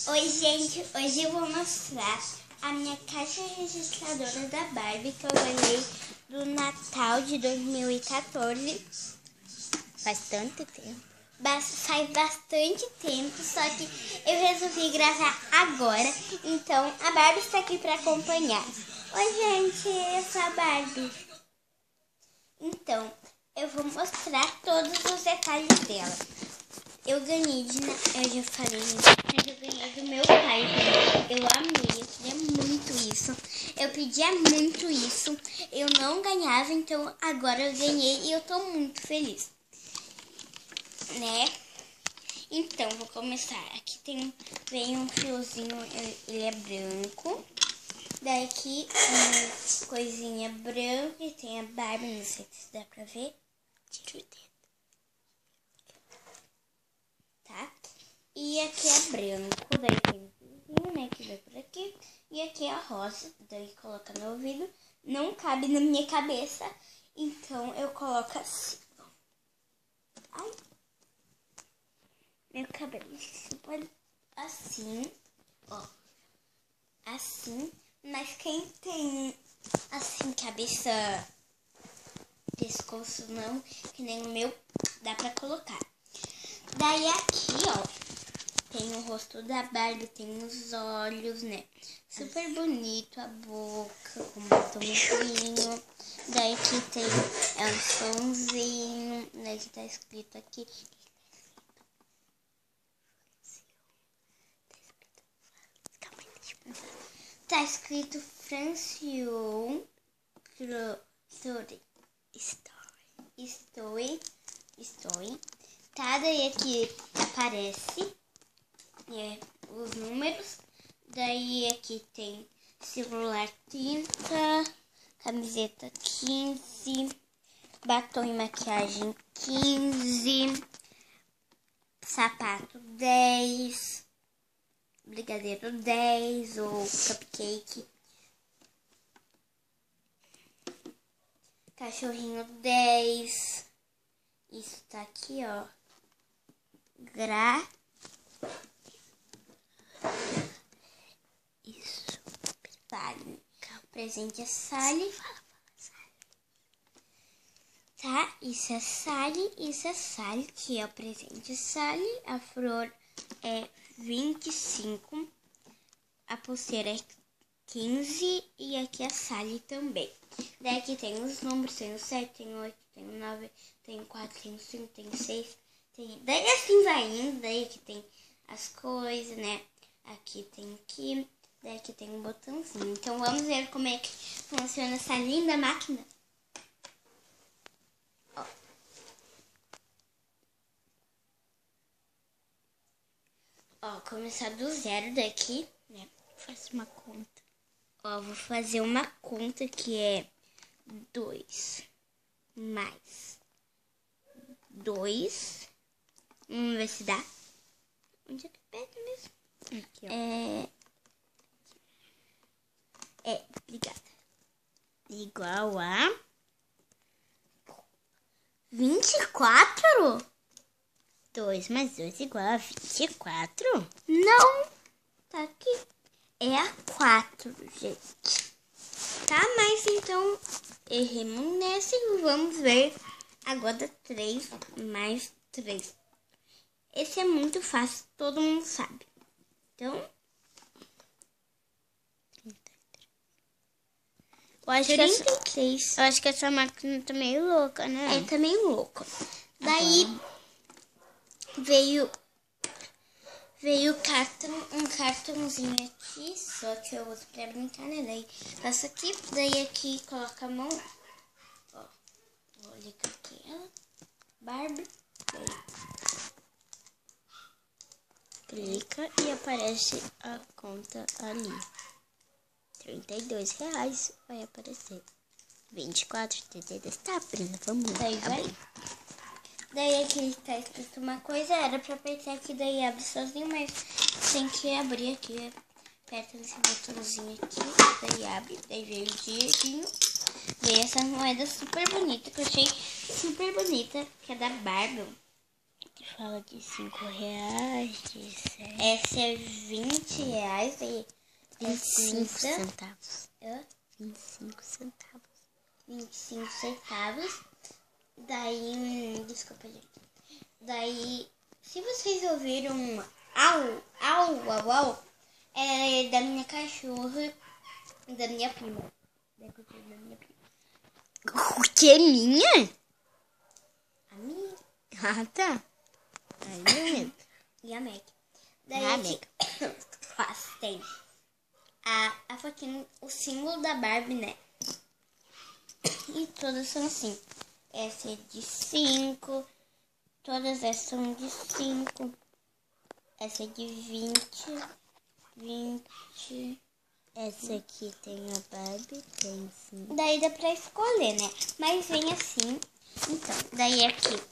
Oi, gente, hoje eu vou mostrar a minha caixa registradora da Barbie que eu ganhei do Natal de 2014. Faz tanto tempo. Faz bastante tempo, só que eu resolvi gravar agora. Então, a Barbie está aqui para acompanhar. Oi, gente, eu sou a Barbie. Então, eu vou mostrar todos os detalhes dela. Eu ganhei eu já falei, mas eu ganhei do meu pai, gente. Eu amei, eu queria muito isso. Eu pedia muito isso. Eu não ganhava, então agora eu ganhei e eu tô muito feliz. Né? Então, vou começar. Aqui vem um fiozinho, ele é branco. Daí aqui, uma coisinha branca e tem a Barbie, não sei se dá pra ver. Tira o dedo. Tá? E aqui é branco, daí tem um fiozinho, né, que vai por aqui. E aqui é rosa, daí coloca no ouvido. Não cabe na minha cabeça, então eu coloco assim. Ai. Meu cabelo super assim, ó. Assim. Mas quem tem, assim, cabeça, pescoço não, que nem o meu, dá pra colocar. Daí aqui, ó, tem o rosto da Barbie, tem os olhos, né? Super bonito a boca, com batomzinho. Daí aqui tem um somzinho, daí que tá escrito aqui. Tá escrito Francione Story. Tá, daí aqui aparece os números. Daí aqui tem celular 30, camiseta 15, batom e maquiagem 15, sapato 10, brigadeiro 10 ou cupcake, cachorrinho 10. Isso tá aqui, ó. Isso. Sally. O presente é Sally. Tá? Isso é Sally. Isso é Sally. Que é o presente Sally. A flor é 25. A pulseira é 15. E aqui é Sally também. Daí aqui tem os números. Tem o 7, tem o 8, tem o 9, tem o 4, tem o 5, tem o 6. Daí assim vai indo, daí aqui tem as coisas, né? Aqui tem aqui, daí aqui tem um botãozinho. Então vamos ver como é que funciona essa linda máquina. Ó, começar do zero daqui, né? Faço uma conta. Ó, vou fazer uma conta que é 2 mais 2. Vamos ver se dá. Onde é que pega mesmo? Aqui, ó. Obrigada. Igual a 24? 2 mais 2 igual a 24? Não. Tá aqui. É a 4, gente. Tá, mas então erremos nessa e vamos ver agora 3 mais 3. Esse é muito fácil, todo mundo sabe. Então, eu acho que essa máquina tá meio louca, né? É, tá meio louca. Daí veio um cartãozinho aqui, só que eu uso pra brincar, né? Daí passa aqui, daí aqui coloca a mão. Ó, vou ligar aqui ela. Barbie. Daí clica e aparece a conta ali. R$32 vai aparecer. 24, 32. Tá abrindo, vamos abrir. Daí aqui tá escrito uma coisa, era pra apertar aqui, daí abre sozinho, mas tem que abrir aqui. Aperta nesse botãozinho aqui, daí abre, daí veio o dinheirinho. Veio essa moeda super bonita, que eu achei super bonita, que é da Barbie. Fala de R$5, de 7. Essa é R$20 e 25 centavos. 25 centavos. 25 centavos. Daí, desculpa, gente. Daí, se vocês ouviram um au, é da minha cachorra e da minha prima. O que é minha? A minha. Ah, tá. Ai, meu medo. E a Meg. Daí A aqui tem a fotinho, o símbolo da Barbie, né? E todas são assim. Essa é de 5. Todas essas são de 5. Essa é de 20. Essa aqui tem a Barbie, tem 5. Daí dá pra escolher, né? Mas vem assim. Então, daí aqui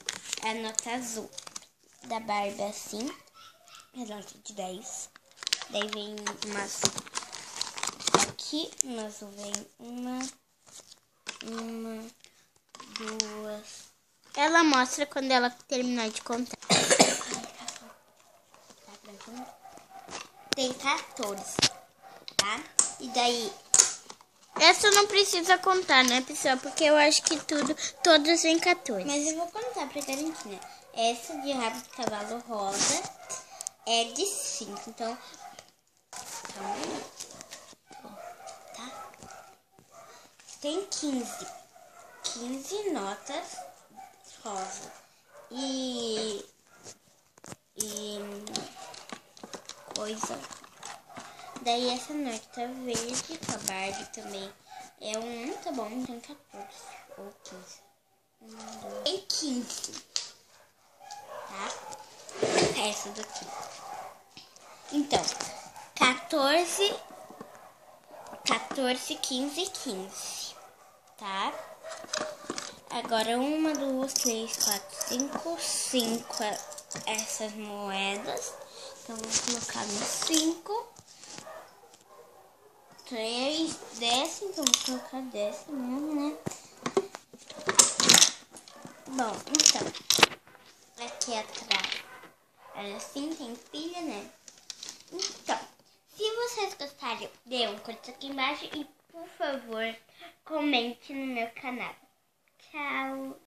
a nota azul da Barbie assim. A nota de 10. Daí vem umas... Aqui no azul vem uma, 2. Ela mostra quando ela terminar de contar. Tem 14, tá? E daí... Essa não precisa contar, né, pessoal? Porque eu acho que todas vêm 14. Mas eu vou contar pra garantir, né? Essa de rabo de cavalo rosa é de 5. Então, tá? Tem 15 notas rosa. E coisa. Daí essa nota verde com a Barbie também é tá bom, tem 14 ou 15. Tem 15, tá? Essa daqui. Então, 14, 15, 15, tá? Agora 1, 2, 3, 4, 5 essas moedas. Então, vou colocar no 5. 3, 10, então vou colocar 10 mesmo, né? Bom, então, aqui atrás, assim, tem pilha, né? Então, se vocês gostaram, dê um curtir aqui embaixo e, por favor, comente no meu canal. Tchau!